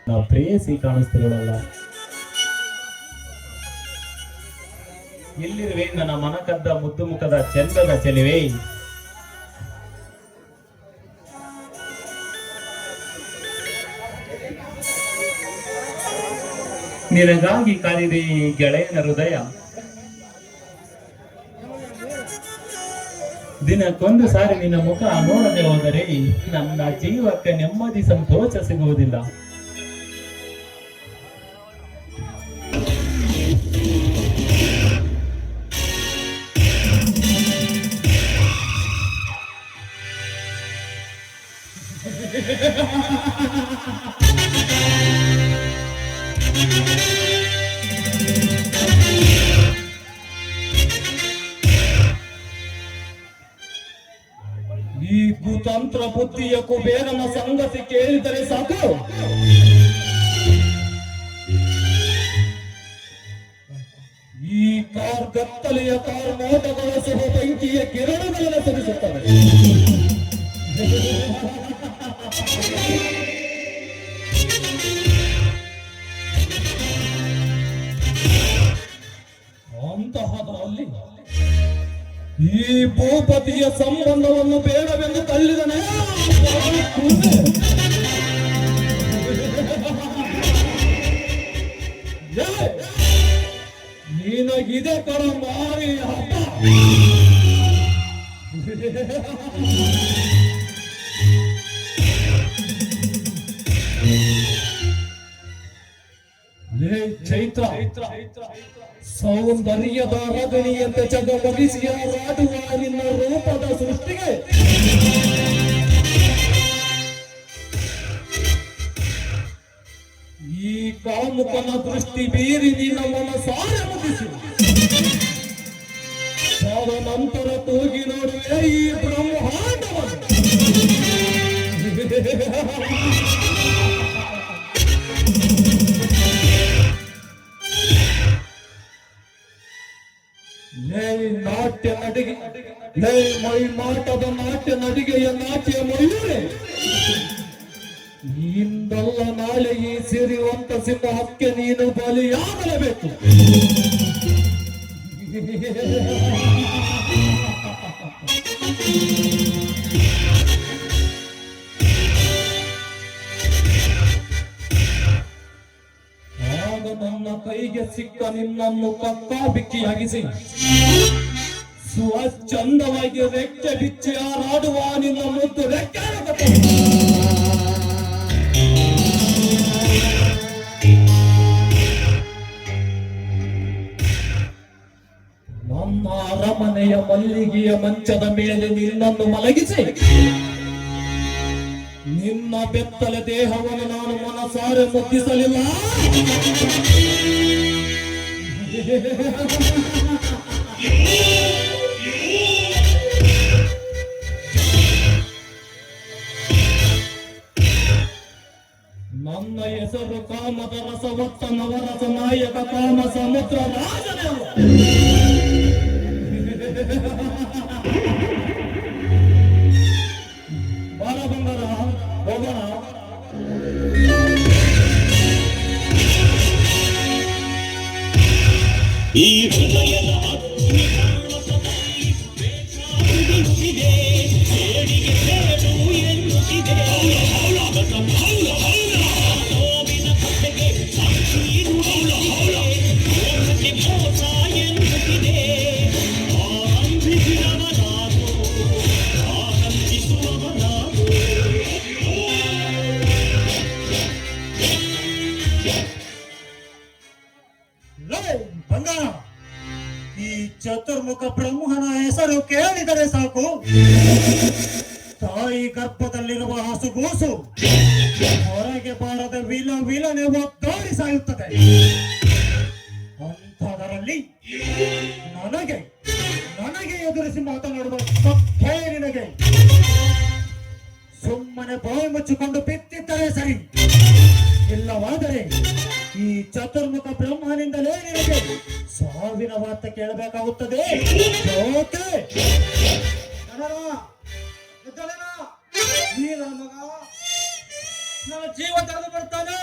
ನಾವು ಪ್ರೇಯಸಿ ಕಾಣಿಸ್ತಿರೋಳಲ್ಲ. ಎಲ್ಲಿರುವೆ ನನ್ನ ಮನಕದ್ದ ಮುದ್ದು ಮುಖದ ಚಂದದ ಚೆಲುವೆ? ನಿನಗಾಗಿ ಕಾದಿದೆ ಗೆಳೆಯನ ಹೃದಯ. ದಿನಕ್ಕೊಂದು ಸಾರಿ ನಿನ್ನ ಮುಖ ನೋಡದೆ ಹೋದರೆ ನನ್ನ ಜೀವಕ್ಕೆ ನೆಮ್ಮದಿ ಸಂತೋಷ ಸಿಗುವುದಿಲ್ಲ. ಈ ಕುತಂತ್ರ ಬುದ್ಧಿಯ ಕುಬೇರನ ಸಂಗತಿ ಕೇಳಿದರೆ ಸಾಕು, ಈ ಕಾರ್ಗತ್ತಲೆಯ ಕಾರ್ಮೋಟಗಳ ಶುಭ ಬೆಂಕಿಯ ಕಿರಣಗಳನ್ನು ಸರಿಸುತ್ತವೆ. ಅಂತಹದರಲ್ಲಿ ಈ ಭೂಪತಿಯ ಸಂಬಂಧವನ್ನು ಬೇಡವೆಂದು ತಳ್ಳಿದನೆ. ನಿನಗಿದೆ ಕರ ಮಾರಿ ಹಬ್ಬ. ಚೈತ್ರ ಸೌಂದರ್ಯದ ರಗಣಿಯಂತೆ ಜಗಮಗಿಸಿ ಹಾರಾಡುವ ನಿನ್ನ ರೂಪದ ಸೃಷ್ಟಿಗೆ ಈ ಕಾಮುಕನ ದೃಷ್ಟಿ ಬೀರಿ ನಿನ್ನ ಮನಸಾರೆ ಮುಗಿಸಿ ನಂತರ ತೂಗಿ ನೋಡುವೆ ಈ ಬ್ರಹ್ಮಾಂಡವನ್ನು. ನಾಟ್ಯ ನಡಿಗೆ ಮೈ ಮಾಟದ ನಾಟ್ಯ ನಡಿಗೆಯ ನಾಟ್ಯ ಮಯೂರೆ, ಇಂದಲ್ಲ ನಾಳೆ ಈ ಸಿರಿವಂತ ಸಿಂಹಕ್ಕೆ ನೀನು ಬಲಿಯಾಗಲೇಬೇಕು. ನನ್ನ ಕೈಗೆ ಸಿಕ್ಕ ನಿನ್ನನ್ನು ಕಕ್ಕಾಬಿಕ್ಕಿಯಾಗಿಸಿ ಸ್ವಚ್ಛಂದವಾಗಿ ರೆಕ್ಕೆ ಬಿಚ್ಚಿ ಹಾರಾಡುವ ನಿನ್ನ ಮುದ್ದು ರೆಕ್ಕೆ ನನ್ನ ಅರಮನೆಯ ಮಲ್ಲಿಗೆಯ ಮಂಚದ ಮೇಲೆ ನಿನ್ನನ್ನು ಮಲಗಿಸಿ ನಿನ್ನ ಬೆತ್ತಲೆ ದೇಹವನ್ನು ನಾನು ಮನಸಾರೆ ಮುದ್ದಿಸಲಿಲ್ಲ. ನನ್ನ ಹೆಸರು ಕಾಮದ ರಸವತ್ತ ನವರಸ ನಾಯಕ ಕಾಮ ಸಮುದ್ರ ರಾಜದೇವ. ಬಾರ ಬಂಗಾರ ಹೋಗೋಣ. ಈ ಹೃದಯದ ಬಂಗಾರ, ಈ ಚತುರ್ಮುಖ ಬ್ರಹ್ಮನ ಹೆಸರು ಕೇಳಿದರೆ ಸಾಕು ತಾಯಿ ಗರ್ಭದಲ್ಲಿರುವ ಹಸುಗೂಸು ಹೊರಗೆ ಬಾರದ ವಿಲನೆ ಒದ್ದಾಡಿ ಸಾಯುತ್ತದೆ. ಅಂಥದರಲ್ಲಿ ನನಗೆ ಎದುರಿಸಿ ಮಾತನಾಡುವ ಸತ್ಯ ನಿನಗೆ. ಸುಮ್ಮನೆ ಬಾಯಿ ಮುಚ್ಚಿಕೊಂಡು ಬಿತ್ತಿದ್ದರೆ ಸರಿ, ಇಲ್ಲವಾದರೆ ಈ ಚತುರ್ಮುಖ ಬ್ರಹ್ಮನಿಂದಲೇ ನಿನಗೆ ಸಾವಿನ ವಾರ್ತೆ ಕೇಳಬೇಕಾಗುತ್ತದೆ. ನನ್ನ ಜೀವ ತೆಗೆದು ಬರ್ತಾನೆ.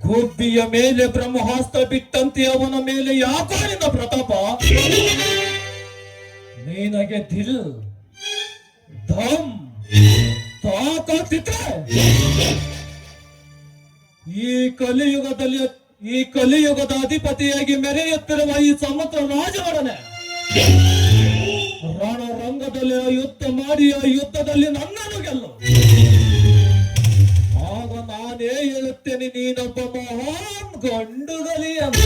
ಗುಬ್ಬಿಯ ಮೇಲೆ ಬ್ರಹ್ಮಾಸ್ತ್ರ ಬಿಟ್ಟಂತೆ ಅವನ ಮೇಲೆ ಯಾಕಾರಿನ ಪ್ರತಾಪ. ನಿನಗೆ ದಿಲ್ ದಮ್ ತಾಕತ್ತಿದ್ರೆ ಈ ಕಲಿಯುಗದ ಅಧಿಪತಿಯಾಗಿ ಮೆರೆಯುತ್ತಿರುವ ಈ ಸಮುದ್ರ ರಾಜನೊಡನೆ ರಣರಂಗದಲ್ಲಿ ಯುದ್ಧ ಮಾಡಿ ಆ ಯುದ್ಧದಲ್ಲಿ ನನ್ನನ್ನು ಗೆಲ್ಲು. ಆಗ ನಾನೇ ಹೇಳುತ್ತೇನೆ, ನೀನೊಬ್ಬ ಮಹಾನ್ ಗಂಡುಗಲಿ ಅಂತ.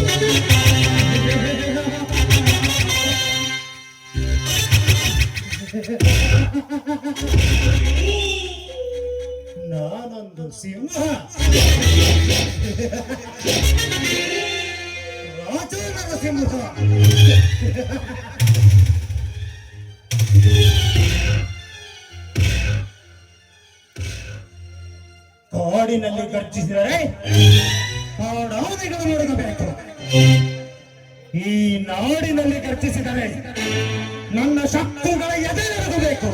ನಾನೊಂದು ಸಿಂಹ, ರಾಜನ ಸಿಂಹ. ಕಾಡಿನಲ್ಲಿ ಗರ್ಜಿಸಿದರೆ ಕಾಡಾನೆಗಳು ಮುಳುಗಬೇಕು. ಈ ನಾಡಿನಲ್ಲಿ ಗರ್ಜಿಸಿದರೆ ನನ್ನ ಶತ್ರುಗಳ ಎದೆರಗಬೇಕು.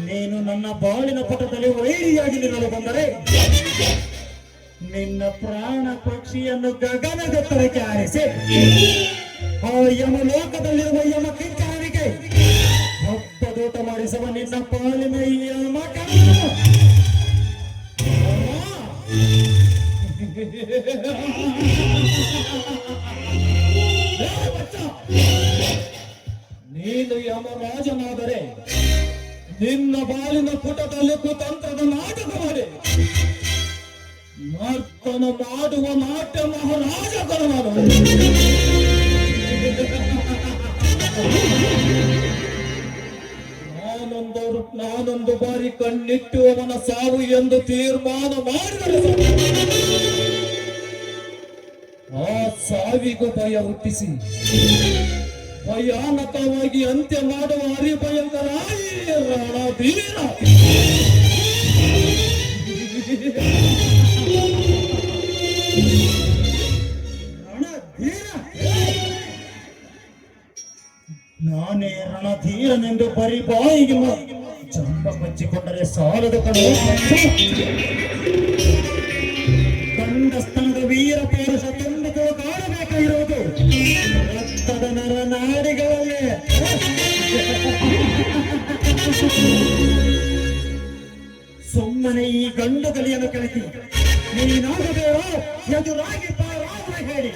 ನೀನು ನನ್ನ ಬಾಳಿನ ಪಟದಲ್ಲಿ ವೈರಿಯಾಗಿ ನಿಲ್ಲಲು ಬಂದರೆ ನಿನ್ನ ಪ್ರಾಣ ಪಕ್ಷಿಯನ್ನು ಗಗನದೆತ್ತರಕ್ಕೆ ಆರಿಸಿ ಆ ಯಮಲೋಕದಲ್ಲಿರುವ ಯಮ ಕಿಂಕರನಿಗೆ ಹಬ್ಬದೂಟ ಮಾಡಿಸುವ ನಿನ್ನ ಪಾಲಿನ ಯಮ ನೀನು ಯಮರಾಜನಾದರೆ ನಿನ್ನ ಬಾಲಿನ ಪುಟದಲ್ಲಿ ಕುತಂತ್ರದ ನಾಟಕ ಮಾಡಿ ನರ್ತನ ಮಾಡುವ ನಾಟ್ಯ ಮಹಾರಾಜಗಳು ನಾನೊಂದು ಬಾರಿ ಕಣ್ಣಿಟ್ಟು ಅವನ ಸಾವು ಎಂದು ತೀರ್ಮಾನ ಮಾಡಿದರೆ ಆ ಸಾವಿಗೂ ಭಯ ಹುಟ್ಟಿಸಿ ಭಯಾನಕವಾಗಿ ಅಂತ್ಯ ಮಾಡುವ ಹರಿಭಯಂಕರ ರಣಧೀರ. ನಾನೇ ರಣಧೀರನೆಂದು ಬರಿ ಬಾಯಿಗೆ ಜಂಬ ಬಚ್ಚಿಕೊಂಡರೆ ಸಾಲದ ಕಡೆ ಕಂಡಸ್ತನದ ವೀರ ಪೌರುಷ ತುಂಬುಕೋ ಕಾಣಬೇಕಾಗಿರುವುದು ರಕ್ತದ ನರನಾಡಿಗಳಲ್ಲಿ. ಸುಮ್ಮನೆ ಈ ಗಂಡು ಗಲಿಯನ್ನು ಕೆಳಕಿ ನೀನಾಗಬೇಡ, ಎದುರಾಗಿ ಪಾರಾವಣ ಹೇಳಿ.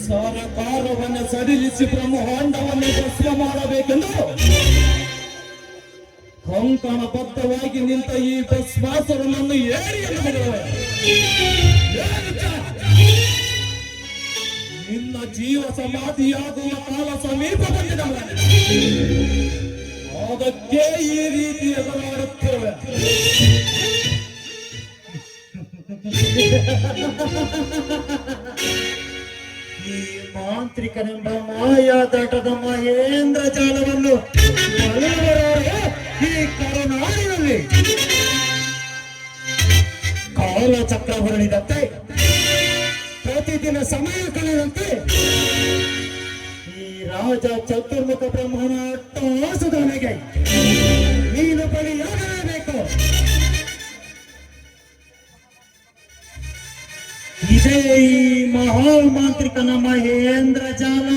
ಸರಕಾರವನ್ನು ಸಡಿಲಿಸಿ ಬ್ರಹ್ಮಾಂಡವನ್ನು ಭಸ್ಮ ಮಾಡಬೇಕೆಂದು ಕಂಕಣಬದ್ಧವಾಗಿ ನಿಂತ ಈ ಭಸ್ಮಾಸುರನನ್ನು ಏರಿ ಎನ್ನುವುದವೆ. ನಿನ್ನ ಜೀವ ಸಮಾಧಿಯಾಗುವ ಕಾಲ ಸಮೀಪ ಬಂದಿದವೆ. ಅದಕ್ಕೆ ಈ ರೀತಿ ಎದುರಾಡುತ್ತಿರುವೆ. ಈ ಮಾಂತ್ರಿಕನೆಂಬ ಮಾಯಾದಾಟದ ಮಹೇಂದ್ರ ಜಾಲವನ್ನು ಈ ಕರುನಾಡಿನಲ್ಲಿ ಕಾಲಚಕ್ರ ಹೊರಳಿದಂತೆ ಪ್ರತಿದಿನ ಸಮಯ ಕಳೆದಂತೆ ಈ ರಾಜ ಚತುರ್ಮುಖ ಬ್ರಹ್ಮನ ಅಟ್ಟಹಾಸದವನಿಗೆ ನೀನು ಬಲಿಯಾಗಲೇಬೇಕು. ಇದೇ ಈ ಮಹಾಮಾಂತ್ರಿಕನ ಮಹೇಂದ್ರ ಜಾಲ.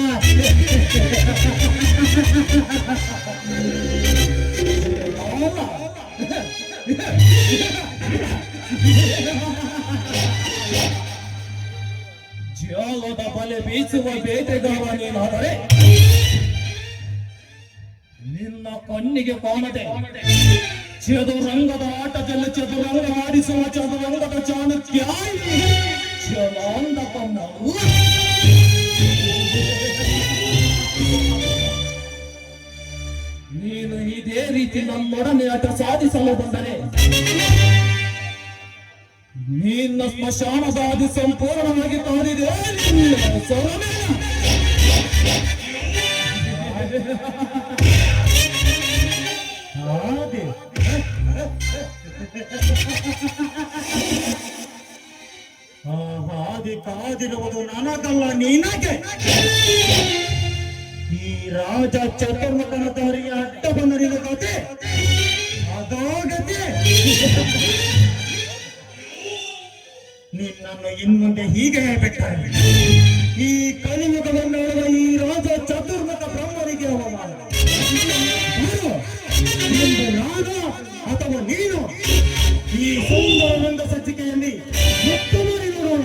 ಜಾಲದ ಬಲೆ ಬೀಸುವ ಬೇಟೆಗಾರ ನೀನಾದರೆ ನಿನ್ನ ಕಣ್ಣಿಗೆ ಕಾಣದೆ ಚದುರಂಗದ ಆಟದಲ್ಲಿ ಚದುರಂಗ ಆಡಿಸುವ ಚದುರಂಗದ ಚಾಣಕ್ಯ ಜಲಾಂಧಕ ಮಲ್ಲ. ನೀನು ಇದೇ ರೀತಿ ನಮ್ಮೊಡನೆ ಆಟ ಸಾಧಿಸಲು ಬಂದರೆ ನಿನ್ನ ಸ್ಮಶಾನದಾದಿ ಸಂಪೂರ್ಣವಾಗಿ ಕಾದಿದೆ. ಹಾಗೆ ಹಾದಿ ಕಾದಿರುವುದು ನನಗಲ್ಲ ನಿನಗೆ. ಈ ರಾಜ ಚತುರ್ಮುಖನ ದಾರಿಗೆ ಅಡ್ಡ ಬಂದ ನಿನ್ನ ಕತೆ ಅದೋ ಗತಿ. ನಿನ್ನನ್ನು ಇನ್ಮುಂದೆ ಹೀಗೆ ಬಿಟ್ಟರೆ ಈ ಕಲಿಯುಗವನ್ನಾಳುವ ಈ ರಾಜ ಚತುರ್ಮುಖ ಬ್ರಹ್ಮನಿಗೆ ಅವಮಾನ. ನಾನು ಅಥವಾ ನೀನು ಈ ಸುಂದರ ರಂಗ ಸಜ್ಜಿಕೆಯಲ್ಲಿ ಮುತ್ತು ಮಾಡಿ ನೋಡೋಣ.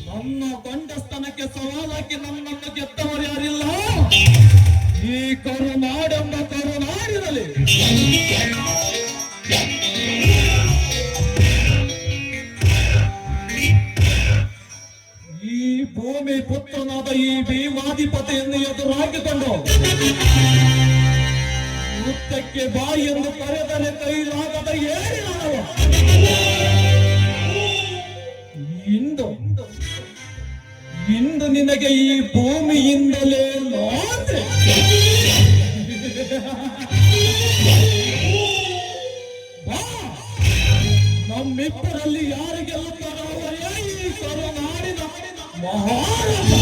ನನ್ನ ಕಂಠಸ್ಥಾನಕ್ಕೆ ಸವಾಲಾಕಿ ನನ್ನನ್ನು ಗೆದ್ದವರು ಯಾರಿಲ್ಲ. ಈ ಕರುನಾಡೆಂಬ ಕರುನಾಡಿನಲ್ಲಿ ಈ ಭೂಮಿ ಪುತ್ರನಾದ ಈ ಭೀಮಾಧಿಪತಿಯನ್ನು ಎದುರಾಗಿಕೊಂಡು ಯುದ್ಧಕ್ಕೆ ಬಾಯಿ ಎಂದು ಕರೆದರೆ ಕೈಲಾಗದ ಏರಿನವ. ಇಂದು ನಿನಗೆ ಈ ಭೂಮಿಯಿಂದಲೇ ನಾಂದೆ. ನಮ್ಮಿಬ್ಬರಲ್ಲಿ ಯಾರು ಗೆಲ್ಲುತ್ತಾರೋ ಅವರೇ ಈ ಕರುನಾಡಿನ ಮಹಾರಾಜ.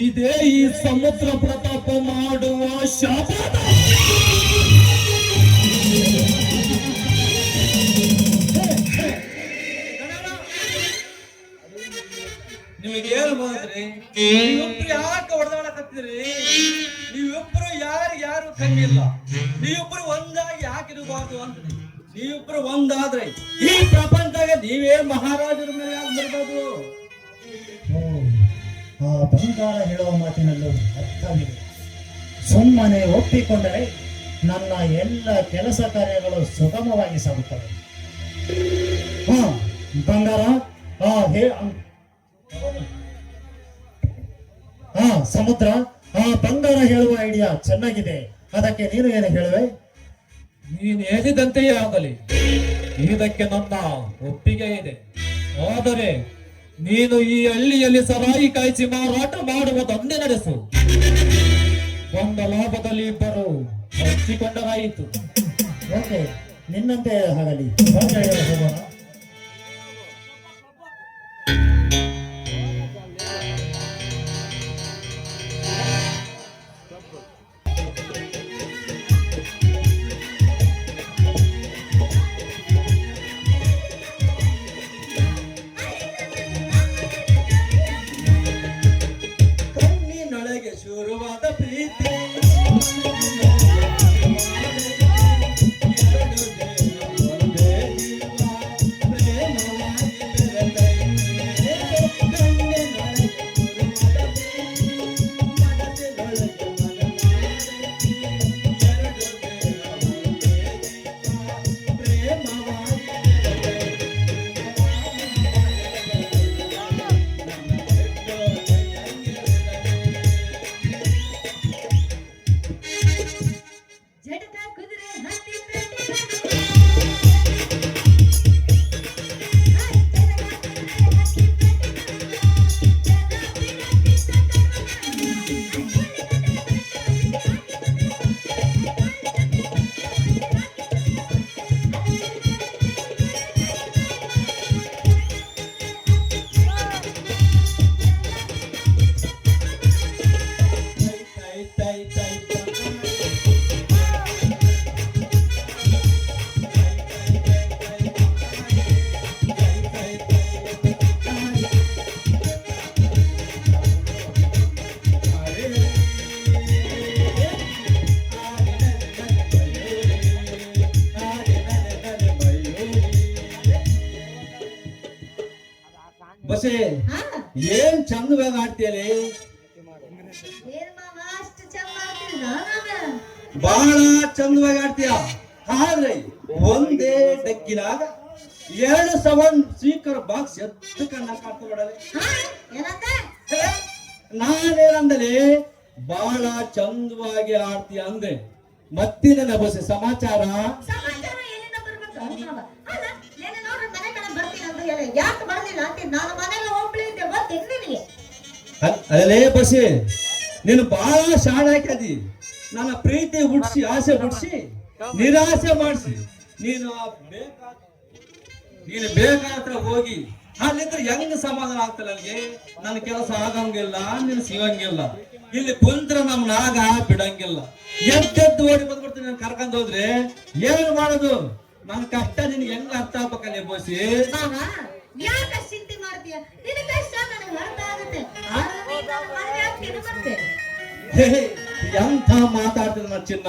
ಇದೇ ಈ ಸಮುದ್ರ ಪ್ರತಾಪ ಮಾಡುವ ಶಪಥ. ನಿಮಗೆ ಏನು ಬಂದ್ರಿ? ನೀವಿಬ್ರು ಯಾಕೆ ಹೊಡೆದಾಡಕತ್ತೀರಿ? ನೀವಿಬ್ರು ಯಾರು ಕಮ್ಮಿ ಇಲ್ಲ. ನೀವಿಬ್ರು ಒಂದಾಗಿ ಯಾಕೆ ಇರಬಾರ್ದು ಅಂದ್ರಿ? ನೀವಿಬ್ರು ಒಂದಾದ್ರೆ ಈ ಪ್ರಪಂಚದಾಗ ನೀವೇ ಮಹಾರಾಜರ ಮೇಲೆ ಯಾಕೆ ಬರ್ಬೋದು? ಆ ಬಂಗಾರ ಹೇಳುವ ಮಾತಿನಲ್ಲೂ ಅರ್ಥವಿದೆ. ಸುಮ್ಮನೆ ಒಪ್ಪಿಕೊಂಡರೆ ನನ್ನ ಎಲ್ಲ ಕೆಲಸ ಕಾರ್ಯಗಳು ಸುಗಮವಾಗಿ ಸಾಗುತ್ತವೆ. ಬಂಗಾರ ಸಮುದ್ರ, ಆ ಬಂಗಾರ ಹೇಳುವ ಐಡಿಯಾ ಚೆನ್ನಾಗಿದೆ. ಅದಕ್ಕೆ ನೀನು ಏನು ಹೇಳುವೆ? ನೀನು ಹೇಳಿದಂತೆಯೇ ಆಗಲಿ, ಇದಕ್ಕೆ ನನ್ನ ಒಪ್ಪಿಗೆ ಇದೆ. ಆದರೆ ನೀನು ಈ ಹಳ್ಳಿಯಲ್ಲಿ ಸರಾಯಿ ಕಾಯಿಸಿ ಮಾರಾಟ ಮಾಡುವುದೊಂದೇ ನಡೆಸು. ಬಂದ ಲಾಭದಲ್ಲಿ ಇಬ್ಬರು ಹಂಚಿಕೊಂಡರಾಯಿತು. ಓಕೆ, ನಿನ್ನಂತೆ ಆಗಲಿ. ಹೋಗೋಣ. ಕಣ್ಣಿನೊಳಗೆ ಶುರುವಾದ ಪ್ರೀತಿ ಬಸೆ ಏನ್ ಚಂದವಾಗಿ ಆಡ್ತೀಯಲಿ. ಬಹಳ ಚಂದವಾಗಿ ಆಡ್ತೀಯ. ಆದ್ರೆ ಒಂದೇ ಡಕ್ಕಿನಾಗ 2 ಸವನ್ ಸ್ಪೀಕರ್ ಬಾಕ್ಸ್ ಎತ್ತು ಕಣ್ಣ ಕಾಡ್ತಾ ನಾನೇನಂದಲಿ ಬಹಳ ಚಂದವಾಗಿ ಆಡ್ತೀಯ ಅಂದೆ. ಮತ್ತಿನ ಬಸೆ ಸಮಾಚಾರ ಬಂದಿಯಲ್ಲ ಯಾಕೆ ಬಂದಿಲ್ಲ ಅಂತ ನಾನು ಮನೇಲಿ ಒಬ್ಳು ಇದ್ದೆ ಗೊತ್ತೇನು ನಿನಗೆ? ಅಲ್ಲೇ ಬಸಿ ನೀನು ಬಹಳ ಶಾಣ ಹಾಕದಿ. ನನ್ನ ಪ್ರೀತಿ ಹುಡ್ಸಿ ಆಸೆ ಹುಡ್ಸಿ ನಿರಾಸೆ ಮಾಡಿಸಿ ನೀನು ಬೇಕಾತ್ರ ಹೋಗಿ ಅಲ್ಲಿದ್ರೆ ಹೆಂಗ ಸಮಾಧಾನ ಆಗ್ತಲ್ಲ ನನಗೆ. ನನ್ನ ಕೆಲಸ ಆಗಂಗಿಲ್ಲ, ನೀನು ಸಿಗಂಗಿಲ್ಲ. ಇಲ್ಲಿ ಕುಂತ್ರ ನಮ್ ನಾಗ ಬಿಡಂಗಿಲ್ಲ. ಎದ್ದೆದ್ದು ಓಡಿ ಬಂದ್ಬಿಡ್ತೀನಿ. ನಾನು ಕರ್ಕೊಂಡ್ ಹೋದ್ರೆ ಏನ್ ಮಾಡೋದು? ನನ್ನ ಕಷ್ಟ ನಿನ್ಗೆ ಹೆಂಗ ಅರ್ಥ ಆಗ್ಬೇಕಲ್ಲ ಬೋಸಿ. ಮಾವ ಯಾಕೆ ಚಿಂತೆ ಮಾಡ್ತೀಯ? ನಿನ್ನ ಕಷ್ಟ ನನಗೆ ಅರ್ಥ ಆಗುತ್ತೆ. ಆದ್ರೆ ನೀನು ನನ್ನ ಮದುವೆ ಆಗ್ತೀನಿ ಮತ್ತೆ. ಎಂಥ ಮಾತಾಡ್ತಿದ್ ನನ್ನ ಚಿನ್ನ.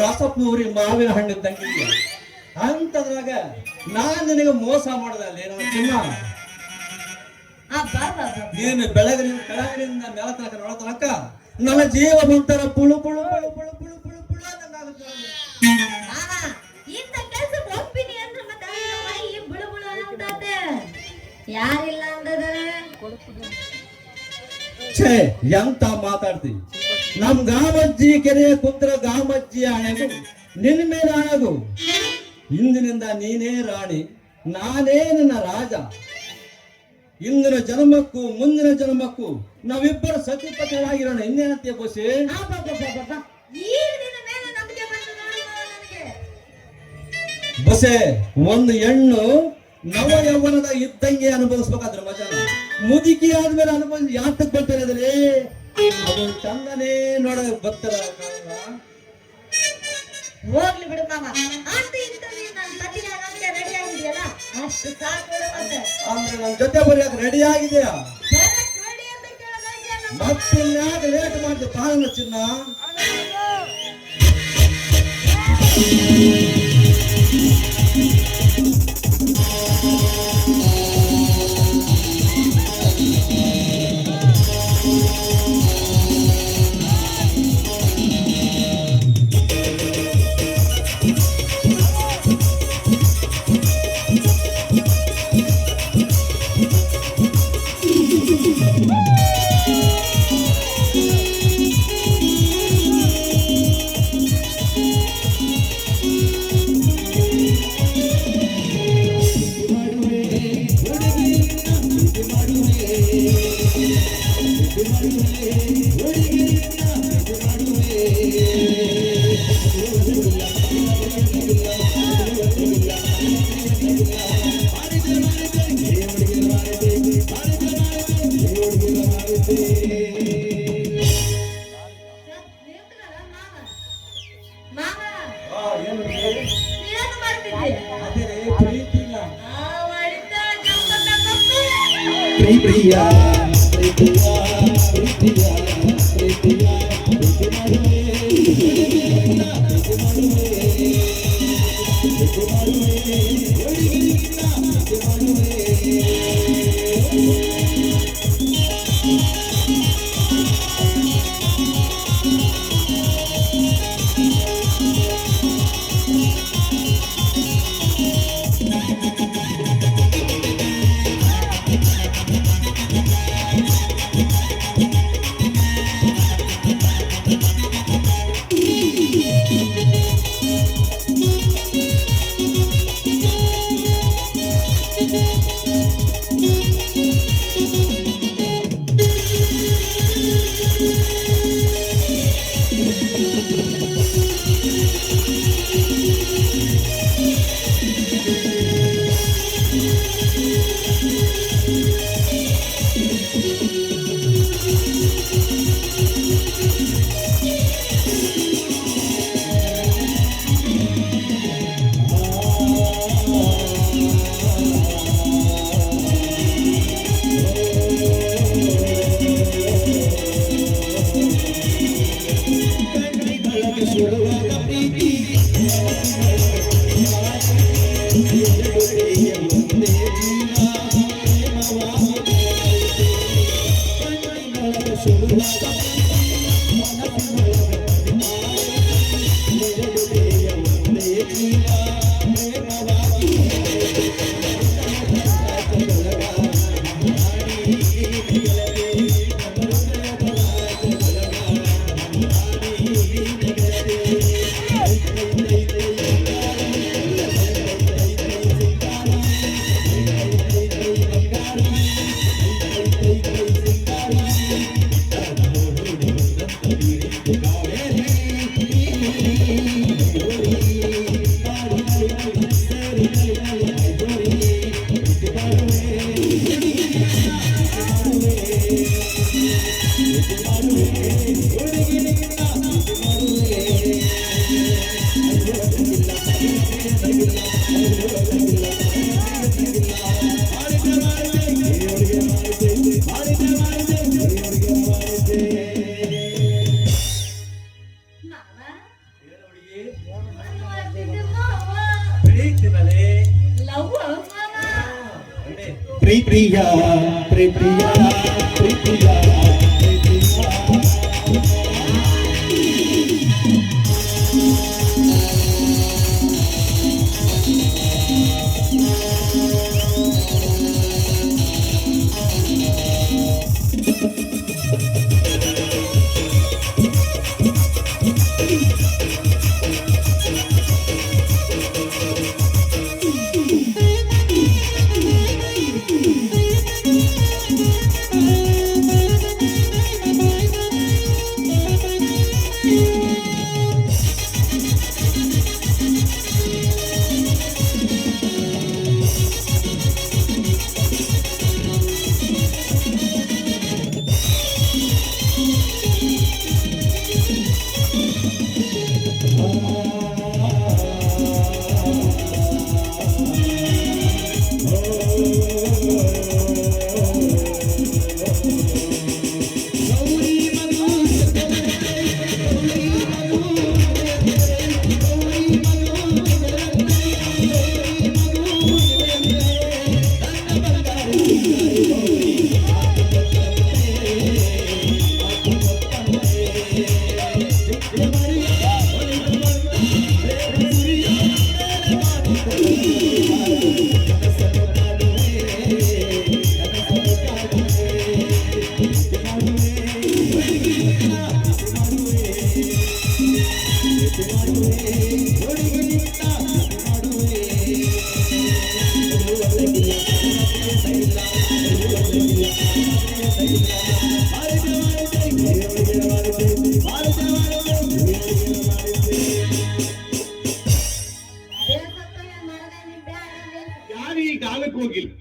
ರಸಪೂರಿ ಮಾವಿನ ಹಣ್ಣು ತಂಗಿದ್ಯ ಅಂತದ್ರಾಗ ನಾನ್ ನಿನಗೆ ಮೋಸ ಮಾಡದಲ್ಲಿ ನನ್ನ ಚಿನ್ನ. ನೀನು ಬೆಳಗಿನಿಂದ ಕೆಳಗಿನಿಂದ ಮೇಲ ತನಕ ನೋಡ ತನಕ ನನ್ನ ಜೀವ ಒಂಥರ ಪುಳು ಪುಳು ಪುಳು ಪುಳು ಪುಳು ಪುಳು ಪುಳು ಅಂದಂಗಾಗುತ್ತೆ. ಇಂಥ ಕೆಲ್ಸಕ್ಕೆ ಹೋಗ್ತೀನಿ ಅಂದ್ರೆ ಮತ್ತೆ ಬುಳು ಬುಳು ಅಂತಾತೆ. ಯಾರಿಲ್ಲ ಅಂದದ ಛೇ ಎಂತ ಮಾತಾಡ್ತಿ. ನಮ್ ಗಾಮಜ್ಜಿ ಕೆರೆ ಕುಂತ್ರ ಗಾಮಜ್ಜಿ ಹಣೆಗು ನಿನ್ನ ಮೇಲೆ ಹಣಗು. ಇಂದಿನಿಂದ ನೀನೇ ರಾಣಿ, ನಾನೇ ನಿನ್ನ ರಾಜ. ಇಂದಿನ ಜನ್ಮಕ್ಕೂ ಮುಂದಿನ ಜನ್ಮಕ್ಕೂ ನಾವಿಬ್ಬರು ಸತಿಪತಿಗಳಾಗಿರೋಣ. ಇನ್ನೇನಂತೀಯ ಬೋಸಿ? ಬೊಸೆ ಒಂದು ಹೆಣ್ಣು ನವ ಯೌವನದ ಇದ್ದಂಗೆ ಅನುಭವಿಸ್ಬೇಕಾದ್ರೆ ಮಜಾನ. ಮುದುಕಿ ಆದ್ಮೇಲೆ ಅನುಭವಿಸಿ ಯಾತಕ್ ಬರ್ತಾರೆ ಅದ್ರಲ್ಲಿ? ಅದು ಚಂದನೇ ನೋಡ ಬರ್ತಾರ. ಹೋಗ್ಲಿ ಬಿಡು ಮಾಮ. ಅಂತ ಇಂತ ನನ್ನ ಪತಿನ ರೆಡಿ ಆಗಿದೆಯಲ್ಲ ಅಷ್ಟು ಸಾಕು. ಅಂದ್ರೆ ನನ್ನ ಜೊತೆ ಬರೆಯಕ್ಕೆ ರೆಡಿ ಆಗಿದೆಯಾ? ಮತ್ತೆ ಯಾಕೆ ಲೇಟ್ ಮಾಡ್ತೀವಿ ಕಾರಣ ಚಿನ್ನ? ಮಾವ ಏನು ಹುಡುಗಿ ಮಾಡ್ತಿದ್ದೆ ಮಾವ ಬೆಳೀತಿನಲೇ ಲವ್ ಮಾವ ಒಳ್ಳೆ ಪ್ರಿಯ ಪ್ರಿಯ ಪ್ರಿಯ ಸತ್ತೋಗ್ಯಾನ ಮರದಲ್ಲಿ ಬ್ಯಾಡ ಯಾರಿಗೆ ಕಾಲಕ್ಕೆ ಹೋಗಿಲ್ಲ